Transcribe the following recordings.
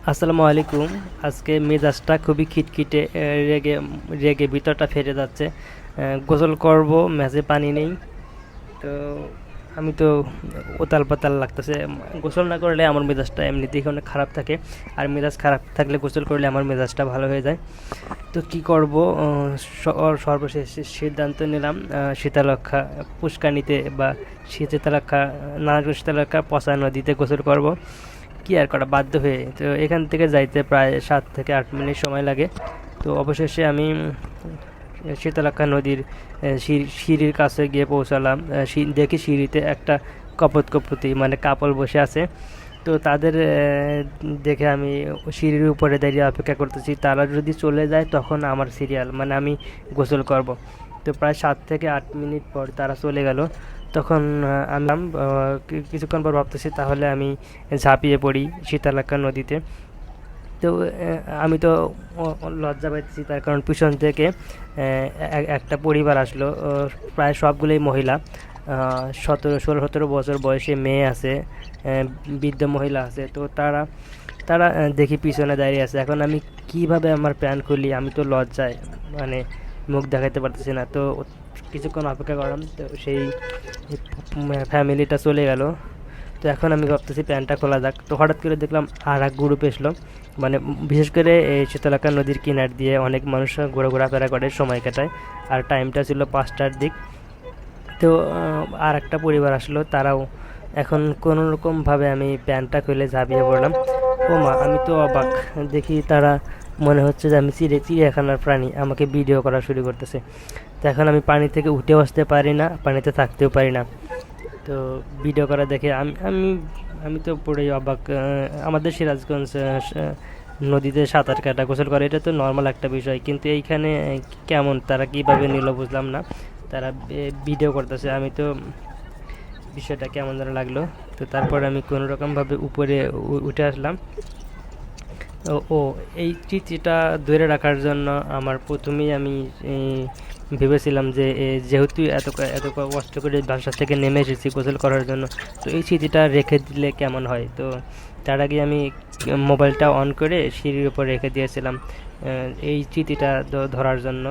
আসসালামু আলাইকুম। আজকে মেজাজটা খুবই খিটখিটে, রেগে রেগে ভিতরটা ফেটে যাচ্ছে। গোসল করব, ম্যাচে পানি নেই। তো আমি তো উতাল পাতাল লাগতেছে। গোসল না করলে আমার মেজাজটা এমনিতেই অনেক খারাপ থাকে, আর মেজাজ খারাপ থাকলে গোসল করলে আমার মেজাজটা ভালো হয়ে যায়। তো কি করব, সর্বশেষ সিদ্ধান্ত নিলাম শীতলক্ষা পুষ্কানিতে বা শীতলক্ষা নারায়ণগঞ্জ শীতলক্ষা পচা নদীতে গোসল করব। কি আর করা, বাধ্য হয়ে। তো এখান থেকে যাইতে প্রায় 7 থেকে 8 মিনিট সময় লাগে। তো অবশেষে আমি শীতলক্ষ্যা নদীর সিঁড়ির কাছে গিয়ে পৌঁছালাম। দেখি সিঁড়িতে একটা কপোতী মানে কাপল বসে আছে। তো তাদের দেখে আমি সিঁড়ির উপরে দাঁড়িয়ে অপেক্ষা করতেছি, তারা যদি চলে যায় তখন আমার সিরিয়াল, মানে আমি গোসল করব। তো প্রায় 7 থেকে 8 মিনিট পর তারা চলে গেল। তখন আমি কিছুক্ষণ পর ভাবতেছি তাহলে আমি ঝাঁপিয়ে পড়ি শীতলক্ষ্যা নদীতে। তো আমি তো লজ্জা পাইতেছি, তার কারণ পিছন থেকে একটা পরিবার আসলো। প্রায় সবগুলোই মহিলা, 16-17 বছর বয়সে মেয়ে আছে, বৃদ্ধ মহিলা আছে। তো তারা তারা দেখি পিছনে দাঁড়িয়ে আছে। এখন আমি কিভাবে আমার প্যান্ট খুলি, আমি তো লজ্জায় মানে মুখ দেখাতে পারতেছি না। তো কিছুক্ষণ অপেক্ষা করলাম, তো সেই ফ্যামিলিটা চলে গেল। তো এখন আমি ভাবতেছি প্যান্টটা খোলা যাক। তো হঠাৎ করে দেখলাম আর এক গ্রুপ এসলো, মানে বিশেষ করে এই শীতলক্ষ্যা নদীর কিনার দিয়ে অনেক মানুষ ঘোরাফেরা করে, সময় কাটায়। আর টাইমটা ছিল 5টার দিক। তো আর একটা পরিবার আসলো, তারাও। এখন কোনো রকমভাবে আমি প্যান্টটা খুলে ঝাঁপিয়ে পড়লাম। ও মা, আমি তো অবাক। দেখি তারা, মনে হচ্ছে যে আমি চিড়িয়াখানার প্রাণী, আমাকে ভিডিও করা শুরু করতেছে। তো এখন আমি পানি থেকে উঠেও আসতে পারি না, পানিতে থাকতেও পারি না। তো ভিডিও করা দেখে আমি আমি আমি তো পুরোই অবাক। আমাদের সিরাজগঞ্জ নদীতে সাঁতার কাটা, গোসল করে, এটা তো নর্মাল একটা বিষয়, কিন্তু এইখানে কেমন, তারা কিভাবে নিল বুঝলাম না। তারা ভিডিও করতেছে, আমি তো বিষয়টা কেমন যেন লাগলো। তো তারপর আমি কোনো রকমভাবে উপরে উঠে আসলাম। ও ও এই চিঠিটা ধরে রাখার জন্য আমার প্রথমেই আমি ভেবেছিলাম যে যেহেতু এত কষ্ট করে বাসা থেকে নেমে এসেছি গোসল করার জন্য, তো এই স্মৃতিটা রেখে দিলে কেমন হয়। তো তার আগে আমি মোবাইলটা অন করে সিঁড়ির উপর রেখে দিয়েছিলাম এই স্মৃতিটা ধরার জন্য।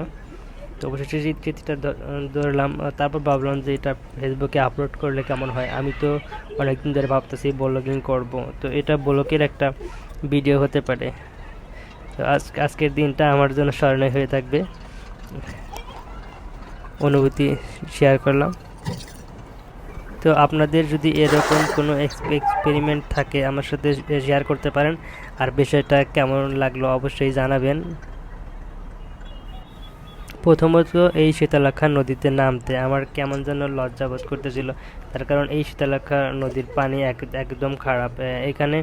তো অবশেষে সেই স্মৃতিটা ধরলাম। তারপর ভাবলাম যে এটা ফেসবুকে আপলোড করলে কেমন হয়। আমি তো অনেকদিন ধরে ভাবতেছি ব্লগিং করব, তো এটা ব্লগের একটা ভিডিও হতে পারে। তো আজকের দিনটা আমার জন্য স্মরণীয় হয়ে থাকবে। অনুভূতি শেয়ার করলাম। তো আপনাদের যদি এরকম কোনো এক্সপেরিমেন্ট থাকে আমার সাথে শেয়ার করতে পারেন, আর বিষয়টা কেমন লাগলো অবশ্যই জানাবেন। প্রথমত এই শীতলক্ষ্যা নদীতে নামতে আমার কেমন যেন লজ্জা বোধ করতেছিল, তার কারণ এই শীতলক্ষ্যা নদীর পানি একদম খারাপ। এখানে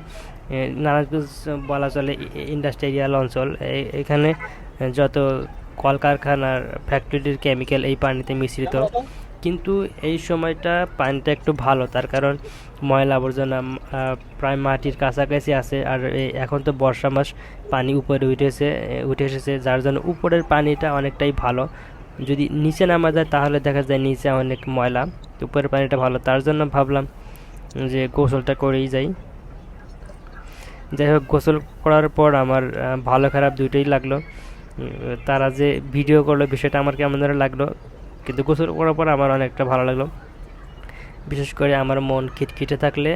নারায়ণগঞ্জ বলা চলে ইন্ডাস্ট্রিয়াল অঞ্চল। এখানে যত কলকারখানার ফ্যাক্টরির কেমিক্যাল এই পানিতে মিশ্রিত। কিন্তু এই সময়টা পানিটা একটু ভালো, তার কারণ ময়লা আবর্জনা প্রায় মাটির কাছাকাছি আছে। আর এখন তো বর্ষা মাস, পানি উপরে উঠে এসেছে, যার জন্য উপরের পানিটা অনেকটাই ভালো। যদি নিচে নামা যায় তাহলে দেখা যায় নিচে অনেক ময়লা। উপরের পানিটা ভালো, তার জন্য ভাবলাম যে গোসলটা করেই যাই। যাই হোক, গোসল করার পর আমার ভালো খারাপ দুইটাই লাগলো। তারা যে ভিডিও করলো বিষয়টা আমার কেমন ধরে লাগলো, কিন্তু গোসল করার পর আমার অনেকটা ভালো লাগলো। বিশেষ করে আমার মন খিটখিটে থাকলে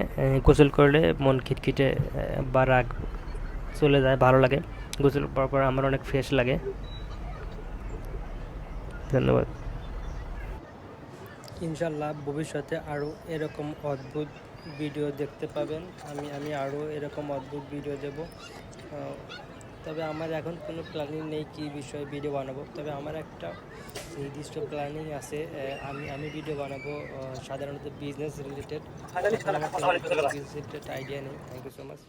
গোসল করলে মন খিটখিটে বা রাগ চলে যায়, ভালো লাগে। গোসল করার পর আমার অনেক ফ্রেশ লাগে। ধন্যবাদ। ইনশাল্লাহ ভবিষ্যতে আরও এরকম অদ্ভুত ভিডিও দেখতে পাবেন। আমি আরও এরকম অদ্ভুত ভিডিও দেব। তবে আমার এখন কোনো প্ল্যানিং নেই কী বিষয়ে ভিডিও বানাবো, তবে আমার একটা নির্দিষ্ট প্ল্যানিং আছে। আমি ভিডিও বানাবো সাধারণত বিজনেস রিলেটেড। এখন আমার বিজনেস রিলেটেড আইডিয়া নেই। Thank you so much.